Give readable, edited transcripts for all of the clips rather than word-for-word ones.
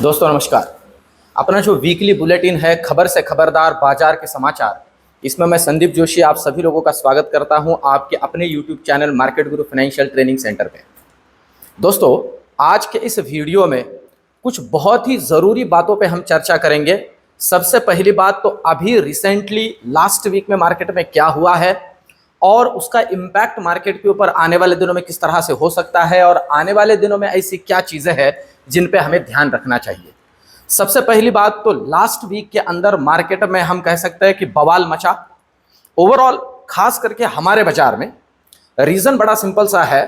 दोस्तों नमस्कार। अपना जो वीकली बुलेटिन है खबर से खबरदार बाजार के समाचार, इसमें मैं संदीप जोशी आप सभी लोगों का स्वागत करता हूं आपके अपने यूट्यूब चैनल मार्केट गुरु फाइनेंशियल ट्रेनिंग सेंटर पे। दोस्तों आज के इस वीडियो में कुछ बहुत ही ज़रूरी बातों पे हम चर्चा करेंगे। सबसे पहली बात तो अभी रिसेंटली लास्ट वीक में मार्केट में क्या हुआ है और उसका इम्पैक्ट मार्केट के ऊपर आने वाले दिनों में किस तरह से हो सकता है और आने वाले दिनों में ऐसी क्या चीज़ें हैं जिन पे हमें ध्यान रखना चाहिए। सबसे पहली बात तो लास्ट वीक के अंदर मार्केट में हम कह सकते हैं कि बवाल मचा ओवरऑल, खास करके हमारे बाजार में। रीज़न बड़ा सिंपल सा है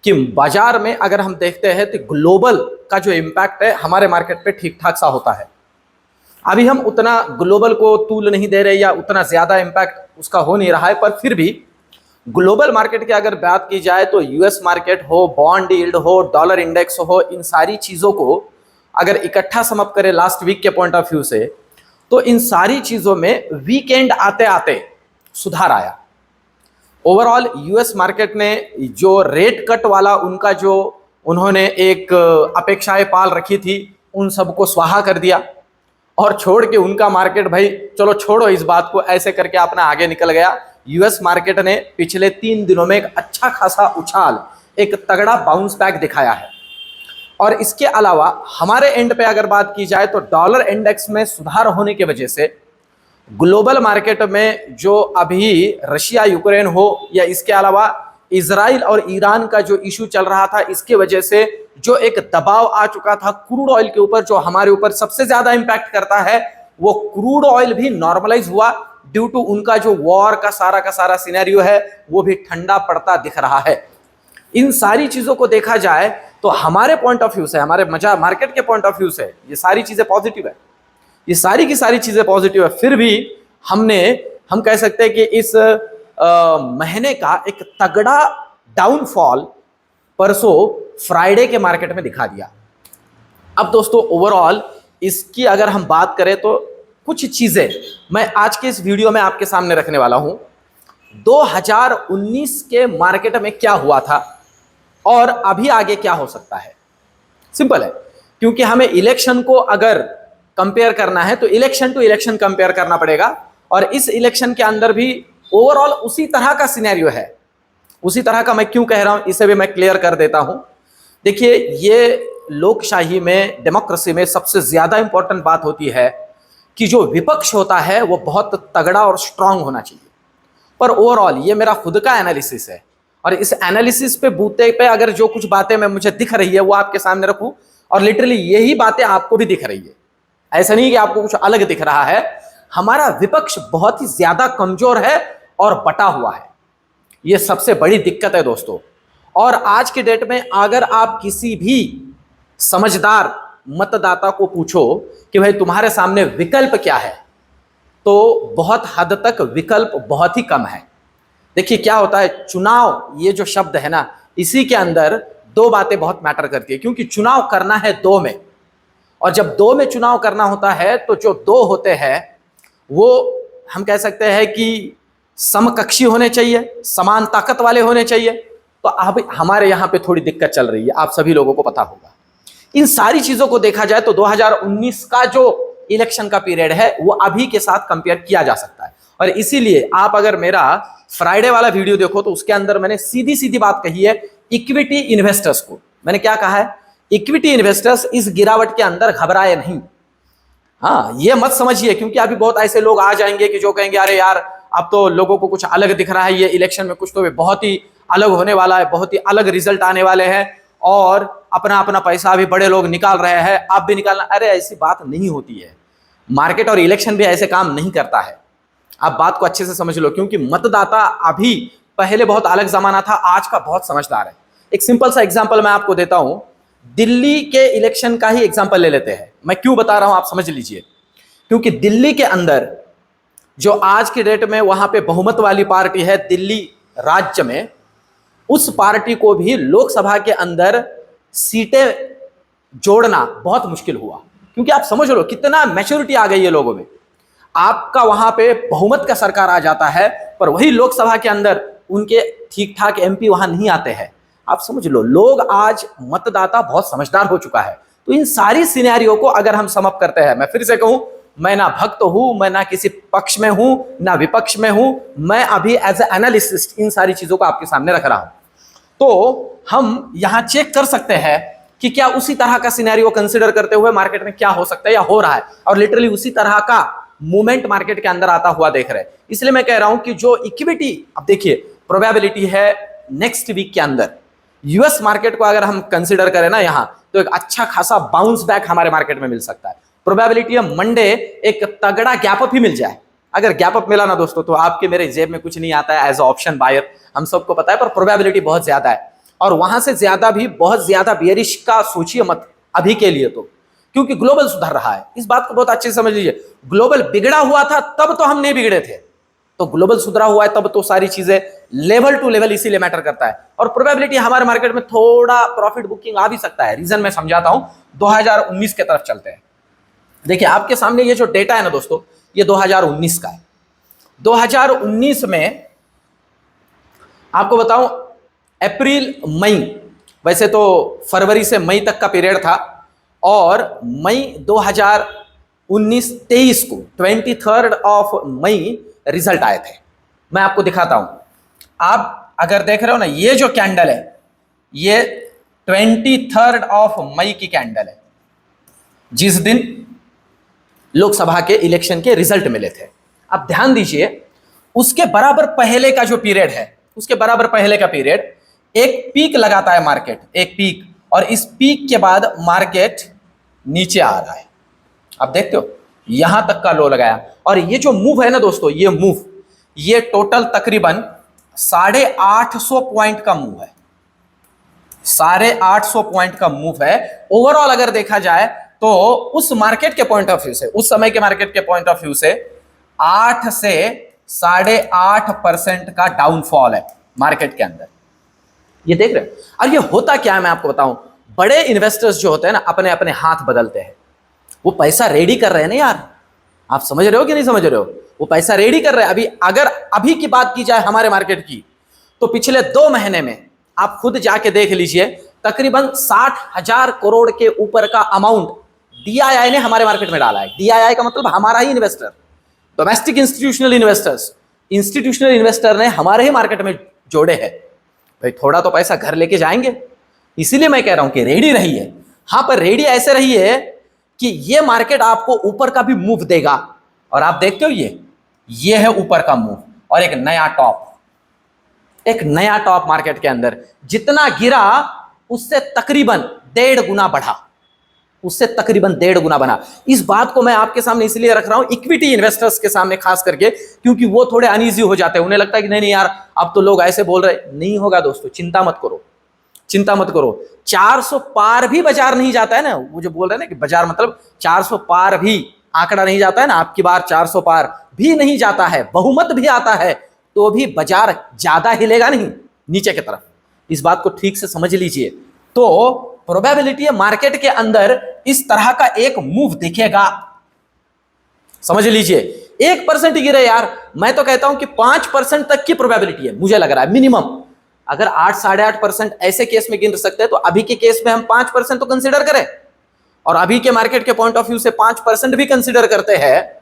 कि बाजार में अगर हम देखते हैं तो ग्लोबल का जो इम्पैक्ट है हमारे मार्केट पे ठीक ठाक सा होता है। अभी हम उतना ग्लोबल को तूल नहीं दे रहे या उतना ज़्यादा इम्पैक्ट उसका हो नहीं रहा है, पर फिर भी ग्लोबल मार्केट की अगर बात की जाए तो यूएस मार्केट हो, बॉन्ड यील्ड हो, डॉलर इंडेक्स हो, इन सारी चीज़ों को अगर इकट्ठा सम अप करें लास्ट वीक के पॉइंट ऑफ व्यू से, तो इन सारी चीज़ों में वीकेंड आते आते सुधार आया। ओवरऑल यूएस मार्केट ने जो रेट कट वाला उनका जो उन्होंने एक अपेक्षाएं पाल रखी थी उन सबको स्वाहा कर दिया और छोड़ के उनका मार्केट, भाई चलो छोड़ो इस बात को, ऐसे करके अपना आगे निकल गया। यूएस मार्केट ने पिछले 3 दिनों में एक अच्छा खासा उछाल, एक तगड़ा बाउंस बैक दिखाया है। और इसके अलावा हमारे एंड पे अगर बात की जाए तो डॉलर इंडेक्स में सुधार होने की वजह से ग्लोबल मार्केट में जो अभी रशिया यूक्रेन हो या इसके अलावा इजराइल और ईरान का जो इशू चल रहा था, इसके वजह से जो एक दबाव आ चुका था क्रूड ऑयल के ऊपर, जो हमारे ऊपर सबसे ज्यादा इंपैक्ट करता है, वो क्रूड ऑयल भी नॉर्मलाइज हुआ ड्यू टू उनका जो वॉर का सारा सिनेरियो है वो भी ठंडा पड़ता दिख रहा है। इन सारी चीजों को देखा जाए तो हमारे पॉइंट ऑफ व्यू से, हमारे मार्केट के पॉइंट ऑफ व्यू से ये सारी चीजें पॉजिटिव है, ये सारी की सारी चीजें पॉजिटिव है। फिर भी हम कह सकते हैं कि इस महीने का एक तगड़ा डाउनफॉल परसों फ्राइडे के मार्केट में दिखा दिया। अब दोस्तों ओवरऑल इसकी अगर हम बात करें तो कुछ चीजें मैं आज के इस वीडियो में आपके सामने रखने वाला हूं। 2019 के मार्केट में क्या हुआ था और अभी आगे क्या हो सकता है। सिंपल है, क्योंकि हमें इलेक्शन को अगर कंपेयर करना है तो इलेक्शन टू इलेक्शन कंपेयर करना पड़ेगा और इस इलेक्शन के अंदर भी ओवरऑल उसी तरह का सिनेरियो है। उसी तरह का मैं क्यों कह रहा हूं इसे भी मैं क्लियर कर देता हूं। देखिए, ये लोकशाही में, डेमोक्रेसी में सबसे ज्यादा इंपॉर्टेंट बात होती है कि जो विपक्ष होता है वो बहुत तगड़ा और स्ट्रांग होना चाहिए। पर ओवरऑल ये मेरा खुद का एनालिसिस है और इस एनालिसिस पे बूते पे अगर जो कुछ बातें मैं मुझे दिख रही है वो आपके सामने रखूं और लिटरली यही बातें आपको भी दिख रही है, ऐसा नहीं कि आपको कुछ अलग दिख रहा है। हमारा विपक्ष बहुत ही ज्यादा कमजोर है और बटा हुआ है, ये सबसे बड़ी दिक्कत है दोस्तों। और आज के डेट में अगर आप किसी भी समझदार मतदाता को पूछो कि भाई तुम्हारे सामने विकल्प क्या है, तो बहुत हद तक विकल्प बहुत ही कम है। देखिए क्या होता है, चुनाव ये जो शब्द है ना, इसी के अंदर 2 बातें बहुत मैटर करती है, क्योंकि चुनाव करना है 2 में, और जब 2 में चुनाव करना होता है तो जो 2 होते हैं वो हम कह सकते हैं कि समकक्षी होने चाहिए, समान ताकत वाले होने चाहिए। तो अब हमारे यहाँ पे थोड़ी दिक्कत चल रही है, आप सभी लोगों को पता होगा। इन सारी चीजों को देखा जाए तो 2019 का जो इलेक्शन का पीरियड है वो अभी के साथ कंपेयर किया जा सकता है। और इसीलिए आप अगर मेरा फ्राइडे वाला वीडियो देखो तो उसके अंदर मैंने सीधी सीधी बात कही है इक्विटी इन्वेस्टर्स को। मैंने क्या कहा है, इक्विटी इन्वेस्टर्स इस गिरावट के अंदर घबराए नहीं। हाँ, ये मत समझिए, क्योंकि अभी बहुत ऐसे लोग आ जाएंगे कि जो कहेंगे अरे यार अब तो लोगों को कुछ अलग दिख रहा है, ये इलेक्शन में कुछ तो बहुत ही अलग होने वाला है, बहुत ही अलग रिजल्ट आने वाले हैं और अपना अपना पैसा अभी बड़े लोग निकाल रहे हैं, आप भी निकालना। अरे ऐसी बात नहीं होती है, मार्केट और इलेक्शन भी ऐसे काम नहीं करता है। आप बात को अच्छे से समझ लो, क्योंकि मतदाता अभी, पहले बहुत अलग जमाना था, आज का बहुत समझदार है। एक सिंपल सा एग्जांपल मैं आपको देता हूं, दिल्ली के इलेक्शन का ही एग्जांपल ले लेते हैं। मैं क्यों बता रहा हूं आप समझ लीजिए, क्योंकि दिल्ली के अंदर जो आज के डेट में वहां पे बहुमत वाली पार्टी है दिल्ली राज्य में, उस पार्टी को भी लोकसभा के अंदर सीटें जोड़ना बहुत मुश्किल हुआ। क्योंकि आप समझ लो कितना मैच्योरिटी आ गई है लोगों में। आपका वहां पे बहुमत का सरकार आ जाता है, पर वही लोकसभा के अंदर उनके ठीक ठाक एमपी वहां नहीं आते हैं। आप समझ लो, लोग आज, मतदाता बहुत समझदार हो चुका है, तो इन सारी सिनेरियो को अगर हम सम अप करते हैं, मैं फिर से कहूं, मैं ना भक्त हूं, मैं ना किसी पक्ष में हूं, ना विपक्ष में हूं, मैं अभी एज ए एनालिस्ट इन सारी चीजों को आपके सामने रख रहा हूं। तो हम यहां चेक कर सकते हैं कि क्या उसी तरह का सिनेरियो कंसीडर करते हुए मार्केट में क्या हो सकता है या हो रहा है, और लिटरली उसी तरह का मूवमेंट मार्केट के अंदर आता हुआ देख रहे हैं। इसलिए मैं कह रहा हूं कि जो इक्विटी, अब देखिए प्रोबेबिलिटी है नेक्स्ट वीक के अंदर यूएस मार्केट को अगर हम कंसीडर करें ना यहां, तो एक अच्छा खासा बाउंस बैक हमारे मार्केट में मिल सकता है। प्रोबेबिलिटी है मंडे एक तगड़ा गैप अप ही मिल जाए। अगर गैप अप मिला ना दोस्तों, तो आपके मेरे जेब में कुछ नहीं आता है एज ऑप्शन बायर, हम सबको पता है, पर प्रोबेबिलिटी बहुत ज्यादा है। और वहां से ज्यादा भी बहुत ज्यादा बियरिश का सोचिए मत अभी के लिए, तो क्योंकि ग्लोबल सुधर रहा है। इस बात को बहुत अच्छे से समझ लीजिए, ग्लोबल बिगड़ा हुआ था तब तो हम नहीं बिगड़े थे, तो ग्लोबल सुधरा हुआ है तब तो सारी चीजें लेवल टू लेवल इसीलिए मैटर करता है। और प्रोबेबिलिटी हमारे मार्केट में थोड़ा प्रॉफिट बुकिंग आ भी सकता है। रीजन मैं समझाता हूं, 2019 के तरफ चलते हैं। देखिए आपके सामने ये जो डेटा है ना दोस्तों, ये 2019 का है। 2019 में आपको बताऊं, अप्रैल मई, वैसे तो फरवरी से मई तक का पीरियड था, और मई 2019-23 को 23 ऑफ मई रिजल्ट आए थे। मैं आपको दिखाता हूं, आप अगर देख रहे हो ना, ये जो कैंडल है ये 23 ऑफ मई की कैंडल है, जिस दिन लोकसभा के इलेक्शन के रिजल्ट मिले थे। अब ध्यान दीजिए, उसके बराबर पहले का जो पीरियड है, उसके बराबर पहले का पीरियड एक पीक लगाता है मार्केट, एक पीक, और इस पीक के बाद मार्केट नीचे आ रहा है। आप देखते हो यहां तक का लो लगाया, और ये जो मूव है ना दोस्तों, ये मूव, ये टोटल तकरीबन 850 पॉइंट का मूव है, 850 पॉइंट का मूव है। ओवरऑल अगर देखा जाए तो उस मार्केट के पॉइंट ऑफ व्यू से, उस समय के मार्केट के पॉइंट ऑफ व्यू से 8 से 8.5% का डाउनफॉल है मार्केट के अंदर। ये देख रहे हो, और ये होता क्या है मैं आपको बताऊं, बड़े इन्वेस्टर्स जो होते हैं ना, अपने अपने हाथ बदलते हैं। वो पैसा रेडी कर रहे हैं ना यार, आप समझ रहे हो कि नहीं समझ रहे हो, वो पैसा रेडी कर रहे हैं। अभी अगर अभी की बात की जाए हमारे मार्केट की, तो पिछले 2 महीने में आप खुद जाके देख लीजिए, तकरीबन 60,000 करोड़ के ऊपर का अमाउंट डीआईआई ने हमारे मार्केट में डाला है। डीआईआई का मतलब हमारा ही investor, domestic institutional investors, institutional investor ने हमारे ही मार्केट में जोड़े हैं। भाई थोड़ा तो पैसा घर लेके जाएंगे, इसीलिए मैं कह रहा हूं कि रेडी रहिए। हां, पर रेडी ऐसे रहिए कि ये मार्केट आपको ऊपर का भी मूव देगा, और आप देखते हो ये है ऊपर का मूव, और एक नया टॉप, एक नया टॉप मार्केट के अंदर। जितना गिरा उससे तकरीबन 1.5 गुना बढ़ा, उससे तकरीबन 1.5 गुना बना। इस बात को मैं आपके सामने इसलिए रख रहा हूं, इक्विटी इन्वेस्टर्स के सामने खास करके, क्योंकि वो थोड़े अनईजी हो जाते हैं। उन्हें लगता है कि नहीं नहीं यार, अब तो लोग ऐसे बोल रहे। नहीं होगा दोस्तों, चिंता मत करो, चिंता मत करो। 400 पार भी बाजार नहीं जाता है ना, वो जो बोल रहे हैं ना कि बाजार मतलब 400 पार भी आंकड़ा नहीं जाता है ना, आपकी बार 400 पार भी नहीं जाता है, बहुमत भी आता है, तो भी बाजार ज्यादा हिलेगा नहीं नीचे की तरफ। इस बात को ठीक से समझ लीजिए। तो प्रोबेबिलिटी है मार्केट के अंदर इस तरह का एक मूव दिखेगा, समझ लीजिए। 1% गिरे यार, मैं तो कहता हूं कि 5% तक की प्रोबेबिलिटी है, मुझे लग रहा है मिनिमम। अगर 8 साढ़े 8% ऐसे केस में गिर सकते हैं, तो अभी के केस में हम 5% तो कंसिडर करें, और अभी के मार्केट के पॉइंट ऑफ व्यू से 5% भी कंसिडर करते हैं,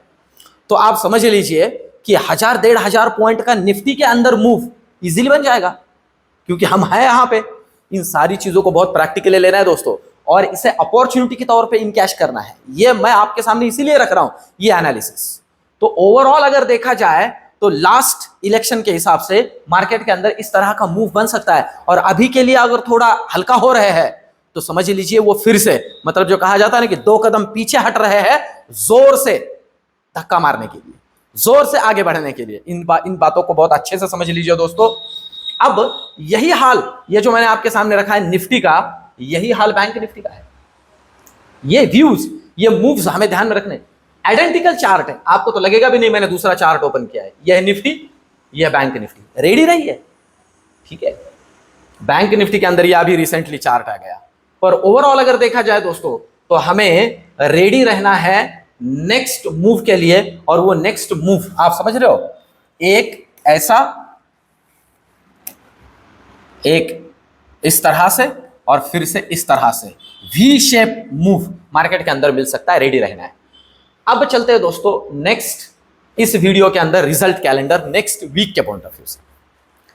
तो आप समझ लीजिए कि 1000-1500 पॉइंट का निफ्टी के अंदर मूव इजीली बन जाएगा, क्योंकि हम हैं यहां पे। इन सारी चीजों को बहुत प्रैक्टिकली लेना है दोस्तों, और इसे अपॉर्चुनिटी के तौर पे इनकैश करना है। ये मैं आपके सामने इसीलिए रख रहा हूं ये एनालिसिस। तो ओवरऑल अगर देखा जाए तो लास्ट इलेक्शन के हिसाब से मार्केट के अंदर इस तरह का मूव बन सकता है, और अभी के लिए अगर थोड़ा हल्का हो रहे हैं तो समझ लीजिए वो फिर से, मतलब जो कहा जाता है ना कि 2 कदम पीछे हट रहे हैं, जोर से धक्का मारने के लिए, जोर से आगे बढ़ने के लिए। इन बातों को बहुत अच्छे से समझ लीजिए दोस्तों। अब यही हाल, ये जो मैंने आपके सामने रखा है निफ्टी का, यही हाल बैंक निफ्टी का है। ये व्यूज, ये मूव्स हमें ध्यान में रखने। आइडेंटिकल चार्ट है, आपको तो लगेगा भी नहीं मैंने दूसरा चार्ट ओपन किया है। यह निफ्टी, यह बैंक निफ्टी, रेडी रही है, ठीक है। बैंक निफ्टी के अंदर यह अभी रिसेंटली चार्ट आ गया, पर ओवरऑल अगर देखा जाए दोस्तों, तो हमें रेडी रहना है नेक्स्ट मूव के लिए। और वो नेक्स्ट मूव आप समझ रहे हो, एक ऐसा, एक इस तरह से, और फिर से इस तरह से वी शेप मूव मार्केट के अंदर मिल सकता है, रेडी रहना है। अब चलते हैं दोस्तों नेक्स्ट इस वीडियो के अंदर रिजल्ट कैलेंडर नेक्स्ट वीक के पॉइंट ऑफ व्यू से।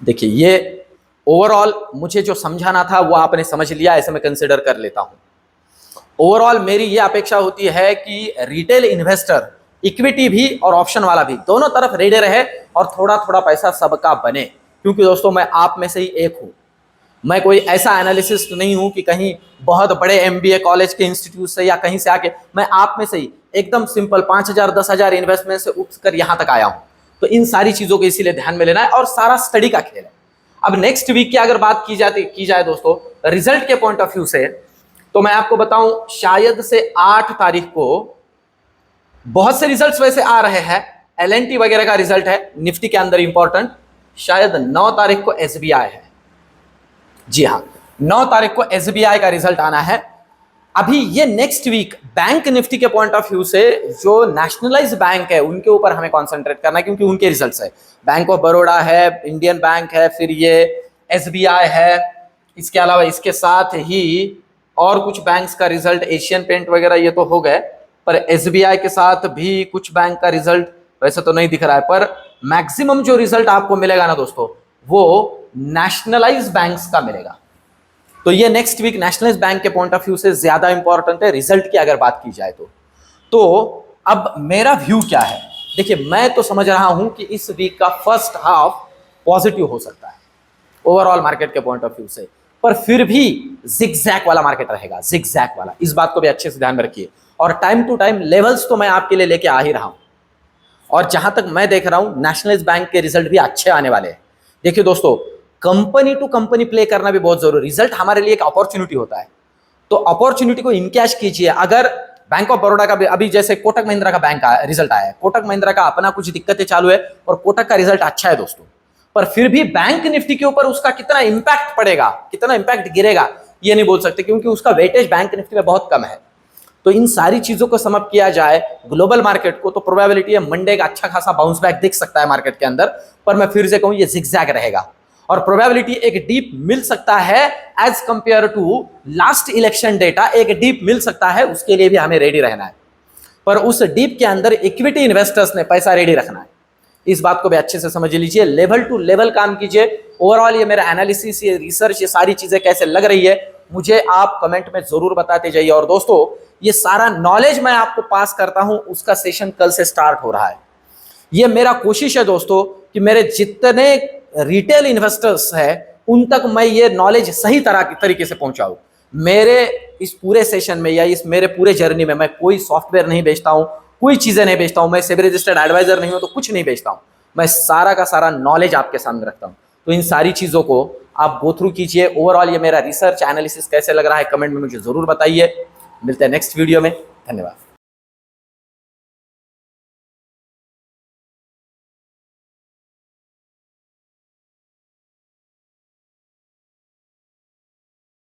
देखिए ये ओवरऑल मुझे जो समझाना था वो आपने समझ लिया, ऐसे मैं कंसिडर कर लेता हूं। ओवरऑल मेरी ये अपेक्षा होती है कि रिटेल इन्वेस्टर इक्विटी भी और ऑप्शन वाला भी दोनों तरफ रेडी रहे और थोड़ा थोड़ा पैसा सबका बने, क्योंकि दोस्तों मैं आप में से ही एक हूं। मैं कोई ऐसा एनालिसिस्ट नहीं हूं कि कहीं बहुत बड़े एमबीए कॉलेज के इंस्टीट्यूट से या कहीं से आके, मैं आप में से ही एकदम सिंपल 5,000 10,000 इन्वेस्टमेंट से उठकर यहां तक आया हूं। तो इन सारी चीजों को इसीलिए ध्यान में लेना है और सारा स्टडी का खेल है। अब नेक्स्ट वीक की अगर बात की जाए दोस्तों रिजल्ट के पॉइंट ऑफ व्यू से, तो मैं आपको बताऊं शायद से 8 तारीख को बहुत से रिजल्ट्स वैसे आ रहे हैं। एलएनटी वगैरह का रिजल्ट है निफ्टी के अंदर इंपॉर्टेंट। शायद 9 तारीख को एसबीआई है, जी हाँ 9 तारीख को एसबीआई का रिजल्ट आना है। अभी ये नेक्स्ट वीक बैंक निफ्टी के पॉइंट ऑफ व्यू से जो नेशनलाइज बैंक है उनके ऊपर हमें कॉन्सेंट्रेट करना है, क्योंकि उनके रिजल्ट्स है। बैंक ऑफ बड़ौदा है, इंडियन बैंक है, फिर ये एसबीआई है, इसके अलावा इसके साथ ही और कुछ बैंक्स का रिजल्ट, एशियन पेंट वगैरह ये तो हो गए, पर एसबीआई के साथ भी कुछ बैंक का रिजल्ट वैसे तो नहीं दिख रहा है। पर मैक्सिमम जो रिजल्ट आपको मिलेगा ना दोस्तों वो नेशनलाइज बैंक्स का मिलेगा। तो ये नेक्स्ट वीक नेशनलाइज बैंक के पॉइंट ऑफ व्यू से ज्यादा इंपॉर्टेंट है रिजल्ट की अगर बात की जाए तो अब मेरा व्यू क्या है, देखिए मैं तो समझ रहा हूं कि इस वीक का फर्स्ट हाफ पॉजिटिव हो सकता है ओवरऑल मार्केट के पॉइंट ऑफ व्यू से, पर फिर भी जिगजैग वाला मार्केट रहेगा, जिगजैग वाला। इस बात को भी अच्छे से ध्यान में रखिए। और टाइम टू टाइम लेवल्स तो मैं आपके लिए लेके आ ही रहा हूं, और जहां तक मैं देख रहा हूं नेशनलाइज बैंक के रिजल्ट भी अच्छे आने वाले हैं। देखिए दोस्तों कंपनी टू कंपनी प्ले करना भी बहुत जरूरी। रिजल्ट हमारे लिए एक अपॉर्चुनिटी होता है, तो अपॉर्चुनिटी को इनकैश कीजिए। अगर बैंक ऑफ बड़ौदा का भी अभी जैसे कोटक महिंद्रा का बैंक का रिजल्ट आया है, कोटक महिंद्रा का अपना कुछ दिक्कतें चालू है और कोटक का रिजल्ट अच्छा है दोस्तों, पर फिर भी बैंक निफ्टी के ऊपर उसका कितना इंपैक्ट पड़ेगा, कितना इंपैक्ट गिरेगा ये नहीं बोल सकते, क्योंकि उसका वेटेज बैंक निफ्टी में बहुत कम है। तो इन सारी चीजों को समअप किया जाए ग्लोबल मार्केट को, तो प्रोबेबिलिटी है मंडे का अच्छा खासा बाउंस बैक दिख सकता है मार्केट के अंदर, पर मैं फिर से कहूं ये जिगजैग रहेगा और प्रोबेबिलिटी एक डीप मिल सकता है as compare to last election data, एक डीप मिल सकता है, उसके लिए भी हमें रेडी रहना है। पर उस डीप के अंदर इक्विटी इन्वेस्टर्स ने पैसा रेडी रखना है, इस बात को भी अच्छे से समझ लीजिए। लेवल टू लेवल काम कीजिए। ओवरऑल ये मेरा एनालिसिस, ये रिसर्च, ये सारी चीजें कैसे लग रही है मुझे आप कमेंट में जरूर बताते जाइए। और दोस्तों ये सारा नॉलेज मैं आपको पास करता हूं, उसका सेशन कल से स्टार्ट हो रहा है। ये मेरा कोशिश है दोस्तों कि मेरे जितने रिटेल इन्वेस्टर्स हैं उन तक मैं ये नॉलेज सही तरीके से पहुंचाऊं। मेरे इस पूरे सेशन में या इस मेरे पूरे जर्नी में मैं कोई सॉफ्टवेयर नहीं बेचता हूं, कोई चीजें नहीं बेचता हूं, मैं सेबी रजिस्टर्ड एडवाइजर नहीं हूं तो कुछ नहीं बेचता हूं, मैं सारा का सारा नॉलेज आपके सामने रखता हूं। तो इन सारी चीजों को आप गो थ्रू कीजिए। ओवरऑल ये मेरा रिसर्च एनालिसिस कैसे लग रहा है कमेंट में मुझे जरूर बताइए। मिलते हैं नेक्स्ट वीडियो में, धन्यवाद।